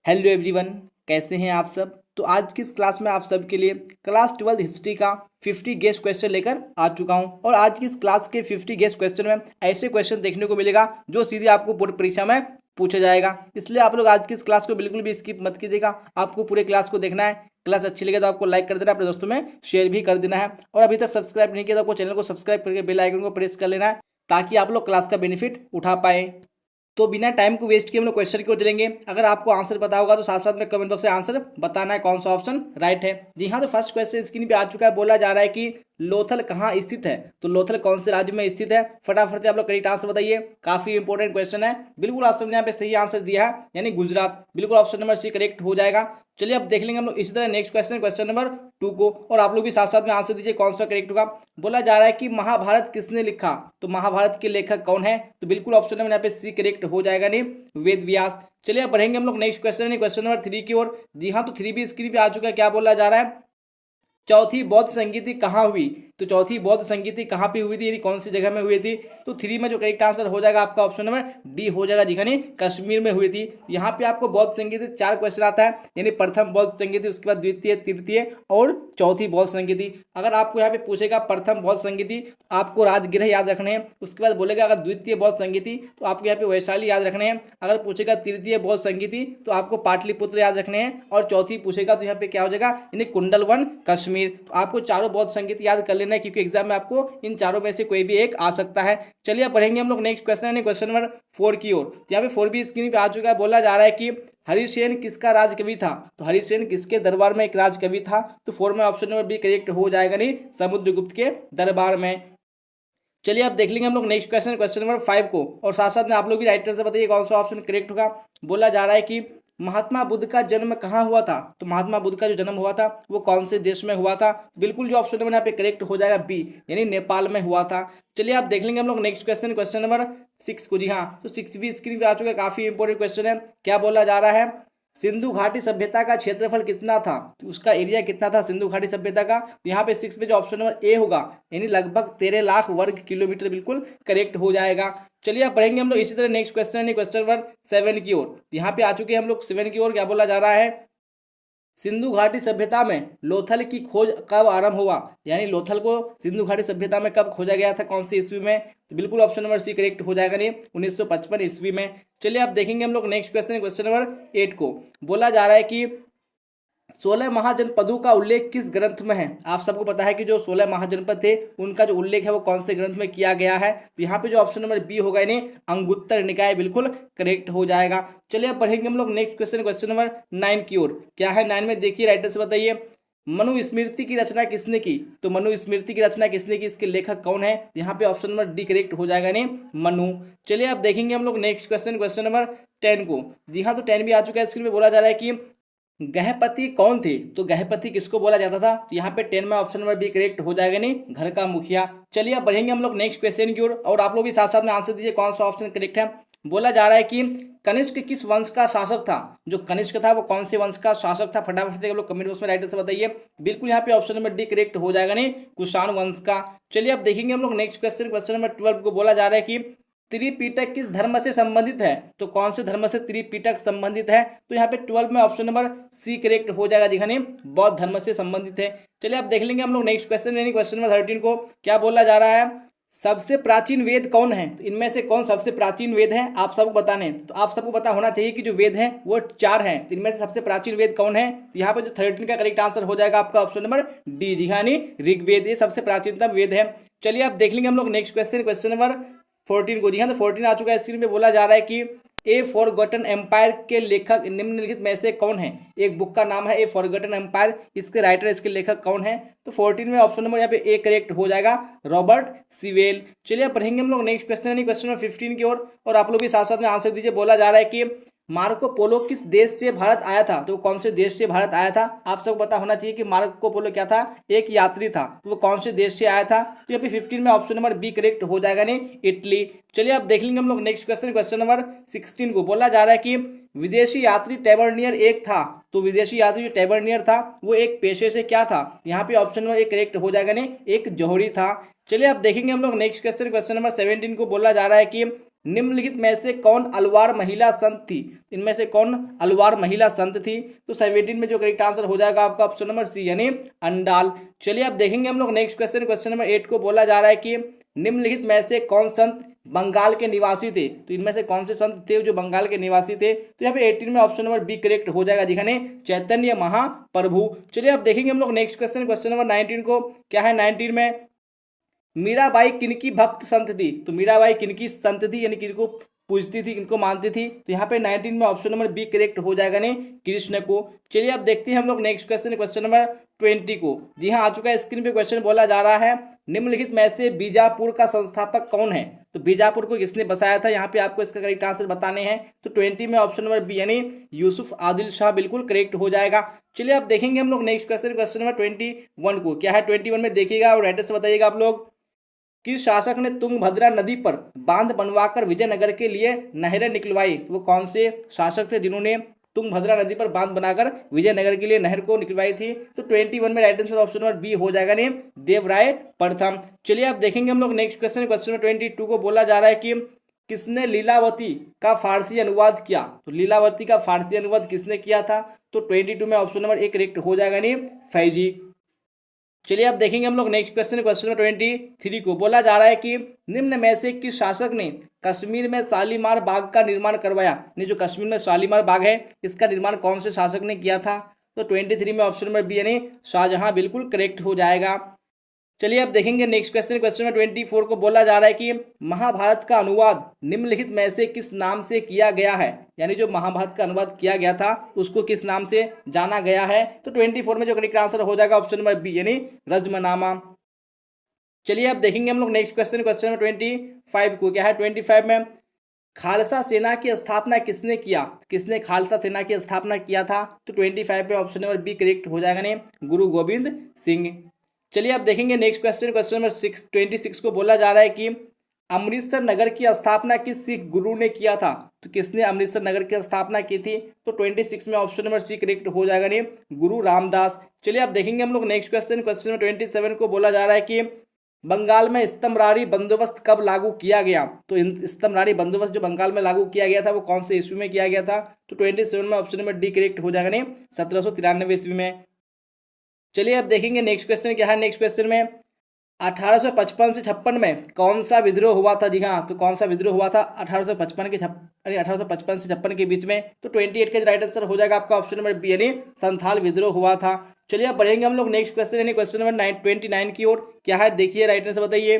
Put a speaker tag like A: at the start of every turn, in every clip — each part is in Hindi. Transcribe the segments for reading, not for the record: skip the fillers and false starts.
A: हेलो एवरीवन, कैसे हैं आप सब। तो आज की इस क्लास में आप सबके लिए क्लास 12 हिस्ट्री का 50 गेस्ट क्वेश्चन लेकर आ चुका हूं। और आज की इस क्लास के 50 गेस्ट क्वेश्चन में ऐसे क्वेश्चन देखने को मिलेगा जो सीधे आपको बोर्ड परीक्षा में पूछा जाएगा। इसलिए आप लोग आज की इस क्लास को बिल्कुल भी स्किप मत कीजिएगा, आपको पूरे क्लास को देखना है। क्लास अच्छी लगे तो आपको लाइक कर देना, अपने दोस्तों में शेयर भी कर देना है। और अभी तक सब्सक्राइब नहीं किया तो आपको चैनल को सब्सक्राइब करके बेल आइकन को प्रेस कर लेना है, ताकि आप लोग क्लास का बेनिफिट उठा पाए। तो बिना टाइम को वेस्ट किए हम लोग क्वेश्चन की ओर चलेंगे। अगर आपको आंसर पता होगा तो साथ साथ में कमेंट बॉक्स में आंसर बताना है कौन सा ऑप्शन राइट है। जी हाँ, तो फर्स्ट क्वेश्चन स्क्रीन पे आ चुका है। बोला जा रहा है कि लोथल कहाँ स्थित है। तो लोथल कौन से राज्य में स्थित है, फटाफट से आप लोग करेक्ट आंसर बताइए। काफी इंपॉर्टेंट क्वेश्चन है। बिल्कुल आप सबने यहाँ पे सही आंसर दिया है, यानी गुजरात। बिल्कुल ऑप्शन नंबर सी करेक्ट हो जाएगा। चलिए अब देख लेंगे हम लोग इसी तरह नेक्स्ट क्वेश्चन, क्वेश्चन नंबर 2 को। और आप लोग भी साथ साथ में आंसर दीजिए कौन सा करेक्ट होगा। बोला जा रहा है कि महाभारत किसने लिखा। तो महाभारत के लेखक कौन है। तो बिल्कुल ऑप्शन नंबर यहाँ पे सी करेक्ट हो जाएगा, नहीं वेद व्यास। चलिए अब बढ़ेंगे हम लोग नेक्स्ट क्वेश्चन, क्वेश्चन नंबर 3 की ओर। जी हाँ, तो 3 भी स्क्रीन पे आ चुका है। क्या बोला जा रहा है, चौथी बौद्ध संगीति कहाँ हुई। तो चौथी बौद्ध संगीति कहाँ पे हुई थी, यानी कौन सी जगह में हुई थी। तो 3 में जो करेक्ट आंसर हो जाएगा आपका ऑप्शन नंबर डी हो जाएगा, जी यानी कश्मीर में हुई थी। यहाँ पे आपको बौद्ध संगीति 4 क्वेश्चन आता है, यानी प्रथम बौद्ध संगीति, उसके बाद द्वितीय, तृतीय और चौथी बौद्ध संगीति। अगर आपको यहाँ पे पूछेगा प्रथम बौद्ध संगीति, आपको राजगृह याद रखने हैं। उसके बाद बोलेगा अगर द्वितीय बौद्ध संगीति तो आपको यहाँ पे वैशाली याद रखने हैं। अगर पूछेगा तृतीय बौद्ध संगीति तो आपको पाटलिपुत्र याद रखने हैं। और चौथी पूछेगा तो यहाँ पे क्या हो जाएगा, यानी कुंडलवन कश्मीर। तो आपको चारों बौद्ध संगीत याद कर लेना है, क्योंकि एग्जाम में आपको इन चारों में से कोई भी एक आ सकता है। चलिए अब बढ़ेंगे हम लोग नेक्स्ट क्वेश्चन, यानी क्वेश्चन नंबर 4 की ओर। यहाँ पे 4 भी स्क्रीन पे आ चुका है। बोला जा रहा है कि हरिसेन किसका राजकवि था। तो हरिसेन किसके दरबार में एक राजकवि था। तो 4 में ऑप्शन नंबर बी करेक्ट हो जाएगा, नहीं समुद्रगुप्त के दरबार में। चलिए अब देख लेंगे हम लोग नेक्स्ट क्वेश्चन, क्वेश्चन नंबर 5 को। और साथ साथ में आप लोग भी राइट आंसर बताइए कौन सा ऑप्शन करेक्ट होगा। बोला जा रहा है कि महात्मा बुद्ध का जन्म कहाँ हुआ था। तो महात्मा बुद्ध का जो जन्म हुआ था वो कौन से देश में हुआ था। बिल्कुल जो ऑप्शन नंबर यहाँ पे करेक्ट हो जाएगा बी, यानी नेपाल में हुआ था। चलिए आप देख लेंगे हम लोग नेक्स्ट क्वेश्चन, क्वेश्चन नंबर 6 को। जी हाँ, तो 6 भी स्क्रीन पे आ चुका है। काफी इंपॉर्टेंट क्वेश्चन है। क्या बोला जा रहा है, सिंधु घाटी सभ्यता का क्षेत्रफल कितना था। तो उसका एरिया कितना था सिंधु घाटी सभ्यता का। तो यहाँ पे 6 में जो ऑप्शन नंबर ए होगा, यानी लगभग 13 लाख वर्ग किलोमीटर, बिल्कुल करेक्ट हो जाएगा। चलिए अब पढ़ेंगे हम लोग इसी तरह नेक्स्ट क्वेश्चन, क्वेश्चन नंबर 7 की ओर। यहाँ पे आ चुके हैं हम लोग 7 की ओर। क्या बोला जा रहा है, सिंधु घाटी सभ्यता में लोथल की खोज कब आरंभ हुआ। यानी लोथल को सिंधु घाटी सभ्यता में कब खोजा गया था, कौन सी ईस्वी में। तो बिल्कुल ऑप्शन नंबर सी करेक्ट हो जाएगा, नहीं 1955 ईस्वी में। चलिए अब देखेंगे हम लोग नेक्स्ट क्वेश्चन, क्वेश्चन नंबर 8 को। बोला जा रहा है कि 16 महाजनपदों का उल्लेख किस ग्रंथ में है। आप सबको पता है कि जो 16 महाजनपद थे उनका जो उल्लेख है वो कौन से ग्रंथ में किया गया है। तो यहाँ पे जो ऑप्शन नंबर बी होगा, यानी अंगुत्तर निकाय, बिल्कुल करेक्ट हो जाएगा। चलिए अब पढ़ेंगे हम लोग नेक्स्ट क्वेश्चन, क्वेश्चन नंबर 9 की ओर। क्या है 9 में, देखिए राइटर से बताइए। मनुस्मृति की रचना किसने की। तो मनुस्मृति की रचना किसने की, इसके लेखक कौन है। यहाँ पे ऑप्शन नंबर डी करेक्ट हो जाएगा, नहीं मनु। चलिए अब देखेंगे हम लोग नेक्स्ट क्वेश्चन, क्वेश्चन नंबर 10 को। जी हाँ, तो 10 भी आ चुका है स्क्रीन पे। बोला जा रहा है कि गृहपति कौन थे। तो गृहपति किसको बोला जाता था। तो यहाँ पे 10 में ऑप्शन नंबर बी करेक्ट हो जाएगा, नहीं घर का मुखिया। चलिए अब बढ़ेंगे हम लोग नेक्स्ट क्वेश्चन की ओर। और आप लोग भी साथ साथ में आंसर दीजिए कौन सा ऑप्शन करेक्ट है। बोला जा रहा है कि कनिष्क किस वंश का शासक था। जो कनिष्क था वो कौन से वंश का शासक था, फटाफट से आप लोग कमेंट बॉक्स में राइट आंसर बताइए। बिल्कुल यहाँ पे ऑप्शन नंबर डी करेक्ट हो जाएगा, नहीं कुषाण वंश का। चलिए अब देखेंगे हम लोग नेक्स्ट क्वेश्चन, क्वेश्चन नंबर 12 को। बोला जा रहा है कि त्रिपिटक किस धर्म से संबंधित है। तो कौन से धर्म से त्रिपिटक संबंधित है। तो यहाँ पे 12 में ऑप्शन नंबर सी करेक्ट हो जाएगा, दिखाने बौद्ध धर्म से संबंधित है। चलिए अब देख लेंगे हम लोग नेक्स्ट क्वेश्चन, यानी क्वेश्चन नंबर 13 को। क्या बोला जा रहा है, सबसे प्राचीन वेद कौन है। तो इनमें से कौन सबसे प्राचीन वेद है, आप सबको बताने। तो आप सबको पता होना चाहिए कि जो वेद है वो 4 हैं। तो इनमें से सबसे प्राचीन वेद कौन है। तो यहाँ पे जो 13 का करेक्ट आंसर हो जाएगा आपका ऑप्शन नंबर डी, जी यानी ऋग्वेद, ये सबसे प्राचीनतम वेद है। चलिए अब देख लेंगे हम लोग नेक्स्ट क्वेश्चन, क्वेश्चन नंबर 14 को। जी हाँ, तो 14 आ चुका है स्क्रीन पे। बोला जा रहा है कि ए फॉरगॉटन एम्पायर के लेखक निम्नलिखित में से कौन है। एक बुक का नाम है ए फॉरगॉटन एम्पायर, इसके राइटर, इसके लेखक कौन है। तो 14 में ऑप्शन नंबर यहाँ पे ए करेक्ट हो जाएगा, रॉबर्ट सीवेल। चलिए पढ़ेंगे हम लोग नेक्स्ट क्वेश्चन, यानी क्वेश्चन नंबर 15 की ओर। और आप लोग भी साथ साथ में आंसर दीजिए। बोला जा रहा है कि मार्को पोलो किस देश से भारत आया था। तो कौन से देश से भारत आया था। आप सबको पता होना चाहिए कि मार्को पोलो क्या था, एक यात्री था। तो वो कौन से देश से आया था। तो यहाँ पे 15 में ऑप्शन नंबर बी करेक्ट हो जाएगा, नहीं इटली। चलिए अब देख लेंगे हम लोग नेक्स्ट क्वेश्चन, क्वेश्चन नंबर 16 को। बोला जा रहा है कि विदेशी यात्री टैबर्नियर एक था। तो विदेशी यात्री जो टैबर्नियर था वो एक पेशे से क्या था। यहाँ पे ऑप्शन नंबर एक करेक्ट हो जाएगा, नहीं एक जौहरी था। चलिए अब देखेंगे हम लोग नेक्स्ट क्वेश्चन, क्वेश्चन नंबर 17 को। बोला जा रहा है कि निम्नलिखित में से कौन अलवार महिला संत थी? इनमें से कौन अलवार महिला संत थी? तो 17 में जो करेक्ट आंसर हो जाएगा आपका ऑप्शन नंबर सी यानी अंडाल। चलिए अब देखेंगे हम लोग नेक्स्ट क्वेश्चन। क्वेश्चन नंबर 8 को बोला जा रहा है कि निम्नलिखित में से कौन संत बंगाल के निवासी थे? तो इनमें से कौन से संत थे जो बंगाल के निवासी थे? तो यहाँ पे 18 में ऑप्शन नंबर बी करेक्ट हो जाएगा, जिन्हें चैतन्य महाप्रभु। चलिए अब देखेंगे हम लोग नेक्स्ट क्वेश्चन। क्वेश्चन नंबर 19 को क्या है? 19 में मीराबाई किनकी भक्त संत थी? तो मीराबाई किनकी संत थी, यानी किनको पूजती थी, किनको मानती थी? तो यहाँ पे 19 में ऑप्शन नंबर बी करेक्ट हो जाएगा, नहीं कृष्ण को। चलिए अब देखते हैं हम लोग नेक्स्ट क्वेश्चन। क्वेश्चन नंबर 20 को जी हाँ आ चुका है स्क्रीन पे। क्वेश्चन बोला जा रहा है निम्नलिखित में से बीजापुर का संस्थापक कौन है? तो बीजापुर को किसने बसाया था? यहाँ पे आपको इसका करेक्ट आंसर बताने हैं। तो 20 में ऑप्शन नंबर बी यानी यूसुफ आदिल शाह बिल्कुल करेक्ट हो जाएगा। चलिए अब देखेंगे हम लोग नेक्स्ट क्वेश्चन। क्वेश्चन नंबर 21 को क्या है? 21 में देखिएगा और एड्रेस बताइएगा आप लोग। किस शासक ने तुंगभद्रा नदी पर बांध बनवाकर विजयनगर के लिए नहरें निकलवाई? वो कौन से शासक थे जिन्होंने तुंगभद्रा नदी पर बांध बनाकर विजयनगर के लिए नहर को निकलवाई थी? तो 21 में right answer option number B हो जाएगा, नहीं देवराय प्रथम। चलिए अब देखेंगे हम लोग नेक्स्ट क्वेश्चन। क्वेश्चन नंबर 22 को बोला जा रहा है कि किसने लीलावती का फारसी अनुवाद किया? तो लीलावती का फारसी अनुवाद किसने किया था? तो 22 में ऑप्शन नंबर एक करेक्ट हो जाएगा, नहीं फैजी। चलिए अब देखेंगे हम लोग नेक्स्ट क्वेश्चन। क्वेश्चन नंबर 23 को बोला जा रहा है कि निम्न में से किस शासक ने कश्मीर में शालीमार बाग का निर्माण करवाया? नहीं, जो कश्मीर में शालीमार बाग है इसका निर्माण कौन से शासक ने किया था? तो 23 में ऑप्शन नंबर बी यानी शाहजहां बिल्कुल करेक्ट हो जाएगा। चलिए अब देखेंगे नेक्स्ट क्वेश्चन। क्वेश्चन नंबर 24 को बोला जा रहा है कि महाभारत का अनुवाद निम्नलिखित में से किस नाम से किया गया है? यानी जो महाभारत का अनुवाद किया गया था उसको किस नाम से जाना गया है? तो 24 में जो करेक्ट आंसर हो जाएगा ऑप्शन नंबर बी यानी रज्मनामा। चलिए अब देखेंगे हम लोग नेक्स्ट क्वेश्चन। क्वेश्चन नंबर 25 को क्या है? 25 में खालसा सेना की स्थापना किसने किया? किसने खालसा सेना की स्थापना किया था? तो 25 में ऑप्शन नंबर बी करेक्ट हो जाएगा, नहीं गुरु गोविंद सिंह। चलिए अब देखेंगे नेक्स्ट क्वेश्चन। क्वेश्चन नंबर 26 को बोला जा रहा है कि अमृतसर नगर की स्थापना किस सिख गुरु ने किया था? तो किसने अमृतसर नगर की स्थापना की थी? तो 26 में ऑप्शन नंबर सी करेक्ट हो जाएगा, नहीं गुरु रामदास। चलिए अब देखेंगे हम लोग नेक्स्ट क्वेश्चन। क्वेश्चन नंबर 27 को बोला जा रहा है कि बंगाल में स्तंभरारी बंदोबस्त कब लागू किया गया? तो स्तंभरारी बंदोबस्त जो बंगाल में लागू किया गया था वो कौन से ईस्वी में किया गया था? तो 27 में ऑप्शन नंबर डी करेक्ट हो जाएगा, नहीं 1793 ईस्वी में। चलिए अब देखेंगे नेक्स्ट क्वेश्चन क्या है। नेक्स्ट क्वेश्चन में 1855 से 56 में कौन सा विद्रोह हुआ था? जी हाँ, तो कौन सा विद्रोह हुआ था 1855 से 56 के बीच में? तो 28 का राइट आंसर हो जाएगा आपका ऑप्शन नंबर बी यानी संथाल विद्रोह हुआ था। चलिए अब बढ़ेंगे हम लोग नेक्स्ट क्वेश्चन यानी क्वेश्चन नंबर 29 की ओर। क्या है देखिए, राइट आंसर बताइए।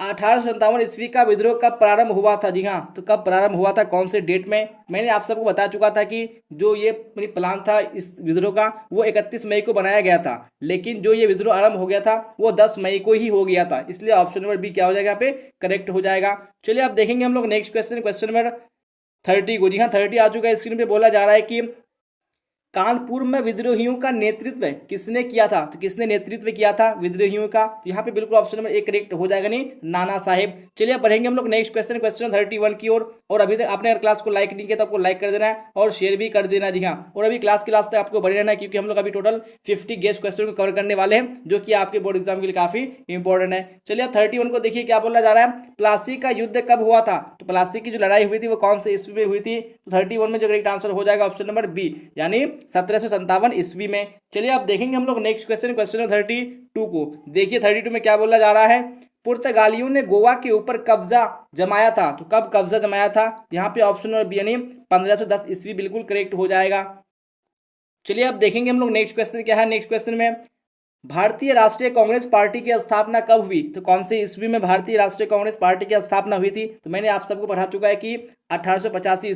A: 1857 ईस्वी का विद्रोह कब प्रारंभ हुआ था? जी हाँ, तो कब प्रारंभ हुआ था, कौन से डेट में? मैंने आप सबको बता चुका था कि जो ये प्लान था इस विद्रोह का वो 31 मई को बनाया गया था, लेकिन जो ये विद्रोह आरंभ हो गया था वो 10 मई को ही हो गया था, इसलिए ऑप्शन नंबर बी क्या हो जाएगा यहाँ पे करेक्ट हो जाएगा। चलिए अब देखेंगे हम लोग नेक्स्ट क्वेश्चन। क्वेश्चन नंबर 30 को जी हाँ 30 आ चुका है स्क्रीन पे। बोला जा रहा है कि कानपुर में विद्रोहियों का नेतृत्व किसने किया था? तो किसने नेतृत्व किया था विद्रोहियों का? तो यहाँ पे बिल्कुल ऑप्शन नंबर एक करेक्ट हो जाएगा, नहीं नाना साहेब। चलिए बढ़ेंगे हम लोग नेक्स्ट क्वेश्चन। क्वेश्चन 31 की ओर। और अभी तक आपने अगर क्लास को लाइक नहीं किया तो आपको लाइक कर देना है और शेयर भी कर देना। जी हाँ, और अभी क्लास के लास्ट तक आपको बने रहना है, क्योंकि हम लोग अभी टोटल 50 गेस्ट क्वेश्चन को कवर करने वाले हैं, जो कि आपके बोर्ड एग्जाम के लिए काफी इंपॉर्टेंट है। चलिए अब 31 को देखिए क्या बोला जा रहा है। प्लासी का युद्ध कब हुआ था? तो प्लासी की जो लड़ाई हुई थी वो कौन से ईस्वी में हुई थी? तो 31 में जो करेक्ट आंसर हो जाएगा ऑप्शन नंबर बी यानी 1757 ईस्वी में। चलिए अब देखेंगे हम लोग नेक्स्ट क्वेश्चन। क्वेश्चन 32 को देखिए। 32 में क्या बोला जा रहा है। पुर्तगालियों ने गोवा के ऊपर कब्जा जमाया था, तो कब कब्जा जमाया था? यहाँ पे ऑप्शन नंबर बी यानी 1510 ईस्वी बिल्कुल करेक्ट हो जाएगा। चलिए अब देखेंगे हम लोग नेक्स्ट क्वेश्चन क्या है। नेक्स्ट क्वेश्चन में भारतीय राष्ट्रीय कांग्रेस पार्टी की स्थापना कब हुई? तो कौन से ईस्वी में भारतीय राष्ट्रीय कांग्रेस पार्टी की स्थापना हुई थी? तो मैंने आप सबको पढ़ा चुका है कि 1885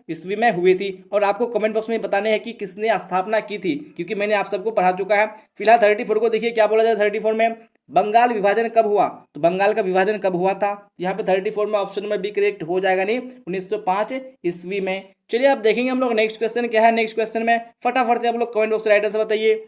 A: ईस्वी में हुई थी, और आपको कमेंट बॉक्स में बताने हैं कि किसने स्थापना की थी, क्योंकि मैंने आप सबको पढ़ा चुका है। फिलहाल 34 को देखिए क्या बोला जाए। 34 में बंगाल विभाजन कब हुआ? तो बंगाल का विभाजन कब हुआ था? यहाँ पे 34 में ऑप्शन नंबर बी करेक्ट हो जाएगा, नहीं 1905 ईस्वी में। चलिए अब देखेंगे हम लोग नेक्स्ट क्वेश्चन क्या है। नेक्स्ट क्वेश्चन में फटाफट से आप लोग कमेंट बॉक्स राइटर से बताइए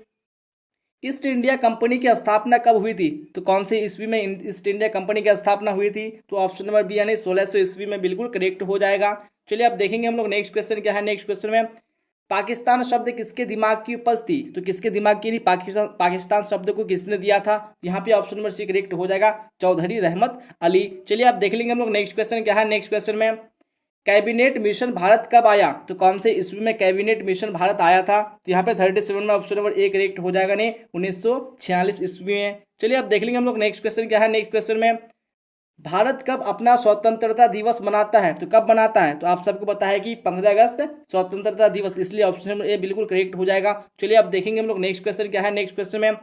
A: ईस्ट इंडिया कंपनी की स्थापना कब हुई थी? तो कौन से ईस्वी में ईस्ट इंडिया कंपनी की स्थापना हुई थी? तो ऑप्शन नंबर बी यानी 1600 ईस्वी में बिल्कुल करेक्ट हो जाएगा। चलिए अब देखेंगे हम लोग नेक्स्ट क्वेश्चन क्या है। नेक्स्ट क्वेश्चन में पाकिस्तान शब्द किसके दिमाग की उपज थी? तो किसके दिमाग की नहीं, पाकिस्तान शब्द को किसने दिया था? यहाँ पे ऑप्शन नंबर सी करेक्ट हो जाएगा, चौधरी रहमत अली। चलिए आप देख लेंगे हम लोग नेक्स्ट क्वेश्चन क्या है। नेक्स्ट क्वेश्चन में कैबिनेट मिशन भारत कब आया? तो कौन से ईस्वी में कैबिनेट मिशन भारत आया था? तो यहाँ पे 37 में ऑप्शन नंबर ए करेक्ट हो जाएगा, नहीं 1946 ईस्वी में। चलिए आप देख लेंगे हम लोग नेक्स्ट क्वेश्चन क्या है। नेक्स्ट क्वेश्चन में भारत कब अपना स्वतंत्रता दिवस मनाता है? तो कब मनाता है? तो आप सबको पता है कि 15 अगस्त स्वतंत्रता दिवस, इसलिए ऑप्शन नंबर ए बिल्कुल करेक्ट हो जाएगा। चलिए आप देखेंगे हम लोग नेक्स्ट क्वेश्चन क्या है। नेक्स्ट क्वेश्चन में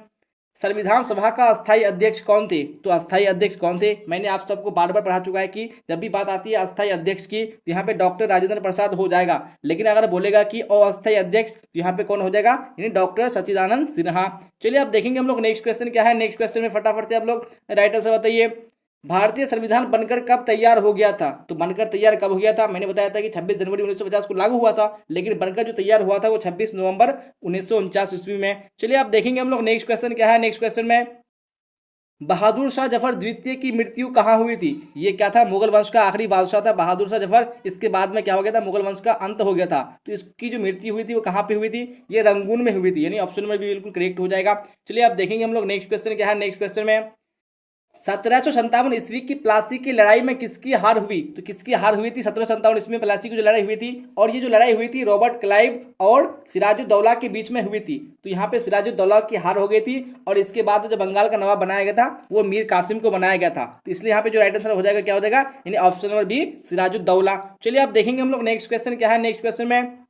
A: संविधान सभा का अस्थायी अध्यक्ष कौन थे? तो अस्थायी अध्यक्ष कौन थे? मैंने आप सबको बार बार पढ़ा चुका है कि जब भी बात आती है अस्थायी अध्यक्ष की तो यहाँ पे डॉक्टर राजेंद्र प्रसाद हो जाएगा, लेकिन अगर बोलेगा कि अस्थायी अध्यक्ष तो यहाँ पे कौन हो जाएगा, यानी डॉक्टर सच्चिदानंद सिन्हा। चलिए आप देखेंगे हम लोग नेक्स्ट क्वेश्चन क्या है। नेक्स्ट क्वेश्चन में फटाफट से आप लोग राइटर से बताइए, भारतीय संविधान बनकर कब तैयार हो गया था? तो बनकर तैयार कब हो गया था? मैंने बताया था कि 26 जनवरी 1950 को लागू हुआ था, लेकिन बनकर जो तैयार हुआ था वो 26 नवंबर 1949 ईस्वी में। चलिए आप देखेंगे हम लोग नेक्स्ट क्वेश्चन क्या है। नेक्स्ट क्वेश्चन में बहादुर शाह जफर द्वितीय की मृत्यु कहाँ हुई थी? ये क्या था? मुगल वंश का आखिरी बादशाह था बहादुर शाह जफर, इसके बाद में क्या हो गया था, मुगल वंश का अंत हो गया था। तो इसकी जो मृत्यु हुई थी वो कहाँ पे हुई थी? ये रंगून में हुई थी, यानी ऑप्शन में भी बिल्कुल करेक्ट हो जाएगा। चलिए आप देखेंगे हम लोग नेक्स्ट क्वेश्चन क्या है। नेक्स्ट क्वेश्चन में 1757 ईस्वी की प्लासी की लड़ाई में किसकी हार हुई? तो किसकी हार हुई थी 1757 ईस्वी में प्लासी की जो लड़ाई हुई थी? और ये जो लड़ाई हुई थी रॉबर्ट क्लाइव और सिराजुद्दौला के बीच में हुई थी। तो यहाँ पे सिराजुद्दौला की हार हो गई थी, और इसके बाद जो बंगाल का नवाब बनाया गया था वो मीर कासिम को बनाया गया था। तो इसलिए यहाँ पे जो राइट आंसर हो जाएगा क्या हो जाएगा, यानी ऑप्शन नंबर बी सिराजुद्दौला। चलिए आप देखेंगे हम लोग नेक्स्ट क्वेश्चन क्या है। नेक्स्ट क्वेश्चन में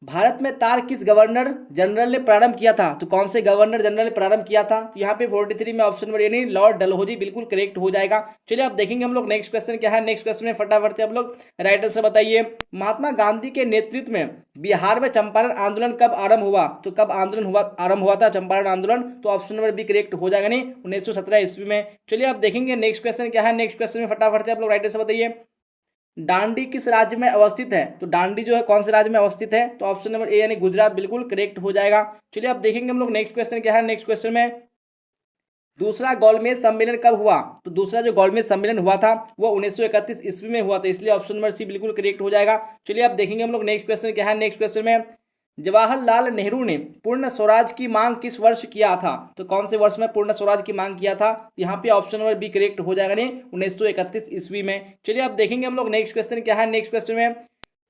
A: भारत में तार किस गवर्नर जनरल ने प्रारंभ किया था? तो कौन से गवर्नर जनरल ने प्रारंभ किया था? तो यहाँ पे 43 में ऑप्शन नंबर यानी लॉर्ड डलहौजी बिल्कुल करेक्ट हो जाएगा। चलिए आप देखेंगे हम लोग नेक्स्ट क्वेश्चन क्या है। नेक्स्ट क्वेश्चन में फटाफट से आप लोग राइटर से बताइए, महात्मा गांधी के नेतृत्व में बिहार में चंपारण आंदोलन कब आरंभ हुआ? तो कब आरंभ हुआ था चंपारण आंदोलन? तो ऑप्शन नंबर बी करेक्ट हो जाएगा, नहीं 1917 ईस्वी में। चलिए आप देखेंगे नेक्स्ट क्वेश्चन क्या है। नेक्स्ट क्वेश्चन में फटाफट से आप लोग राइटर से बताइए, डांडी किस राज्य में अवस्थित है? तो डांडी जो है कौन से राज्य में अवस्थित है? तो ऑप्शन नंबर ए यानी गुजरात बिल्कुल करेक्ट हो जाएगा। चलिए आप देखेंगे हम लोग नेक्स्ट क्वेश्चन क्या है। नेक्स्ट क्वेश्चन में दूसरा गोलमेज सम्मेलन कब हुआ? तो दूसरा जो गोलमेज सम्मेलन हुआ था वो 1931 ईस्वी में हुआ था, इसलिए ऑप्शन नंबर सी बिल्कुल करेक्ट हो जाएगा। चलिए आप देखेंगे हम लोग नेक्स्ट क्वेश्चन क्या है। नेक्स्ट क्वेश्चन में जवाहरलाल नेहरू ने पूर्ण स्वराज की मांग किस वर्ष किया था? तो कौन से वर्ष में पूर्ण स्वराज की मांग किया था? यहाँ पे ऑप्शन नंबर बी करेक्ट हो जाएगा, नहीं 1931 ईस्वी में। चलिए आप देखेंगे हम लोग नेक्स्ट क्वेश्चन क्या है। नेक्स्ट क्वेश्चन में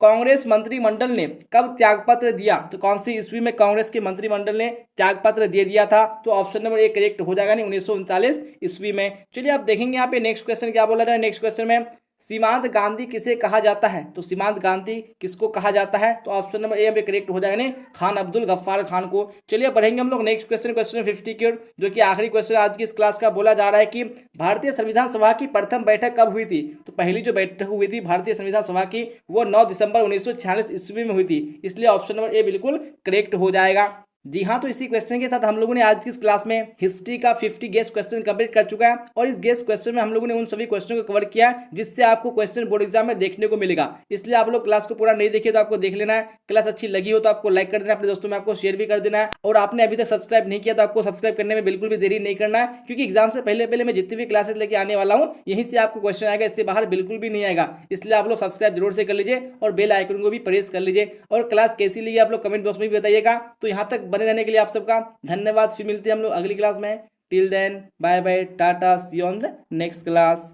A: कांग्रेस मंत्रिमंडल ने कब त्यागपत्र दिया? तो कौन सी ईस्वी में कांग्रेस के मंत्रिमंडल ने त्यागपत्र दे दिया था? तो ऑप्शन नंबर ए करेक्ट हो जाएगा, नहीं 1939 ईस्वी में। चलिए आप देखेंगे यहाँ पे नेक्स्ट क्वेश्चन क्या बोला जाए। नेक्स्ट क्वेश्चन में सीमांत गांधी किसे कहा जाता है? तो सीमांत गांधी किसको कहा जाता है? तो ऑप्शन नंबर ए में करेक्ट हो जाएगा, नहीं खान अब्दुल गफ्फार खान को। चलिए पढ़ेंगे हम लोग नेक्स्ट क्वेश्चन, क्वेश्चन 50 की, जो कि आखिरी क्वेश्चन आज की इस क्लास का बोला जा रहा है कि भारतीय संविधान सभा की प्रथम बैठक कब हुई थी? तो पहली जो बैठक हुई थी भारतीय संविधान सभा की वो 9 दिसंबर 1946 ईस्वी में हुई थी, इसलिए ऑप्शन नंबर ए बिल्कुल करेक्ट हो जाएगा। जी हाँ, तो इसी क्वेश्चन के साथ हम लोगों ने आज की इस क्लास में हिस्ट्री का 50 गेस्ट क्वेश्चन कंप्लीट कर चुका है, और इस गेस्ट क्वेश्चन में हम लोगों ने उन सभी क्वेश्चन को कवर किया जिससे आपको क्वेश्चन बोर्ड एग्जाम में देखने को मिलेगा। इसलिए आप लोग क्लास को पूरा नहीं देखिए तो आपको देख लेना है। क्लास अच्छी लगी हो तो आपको लाइक कर देना है, अपने दोस्तों में आपको शेयर भी कर देना है, और आपने अभी तक सब्सक्राइब नहीं किया तो आपको सब्सक्राइब करने में बिल्कुल भी देरी नहीं करना है, क्योंकि एग्जाम से पहले पहले मैं जितनी भी क्लासेस लेके आने वाला हूँ यहीं से आपको क्वेश्चन आएगा, इससे बाहर बिल्कुल भी नहीं आएगा। इसलिए आप लोग सब्सक्राइब जरूर से कर लीजिए और बेल आइकन को भी प्रेस कर लीजिए, और क्लास कैसी लगी आप लोग कमेंट बॉक्स में भी बताइएगा। तो यहाँ तक बने रहने के लिए आप सबका धन्यवाद। फिर मिलते हैं हम लोग अगली क्लास में। Till then bye bye, tata, see you on the next class.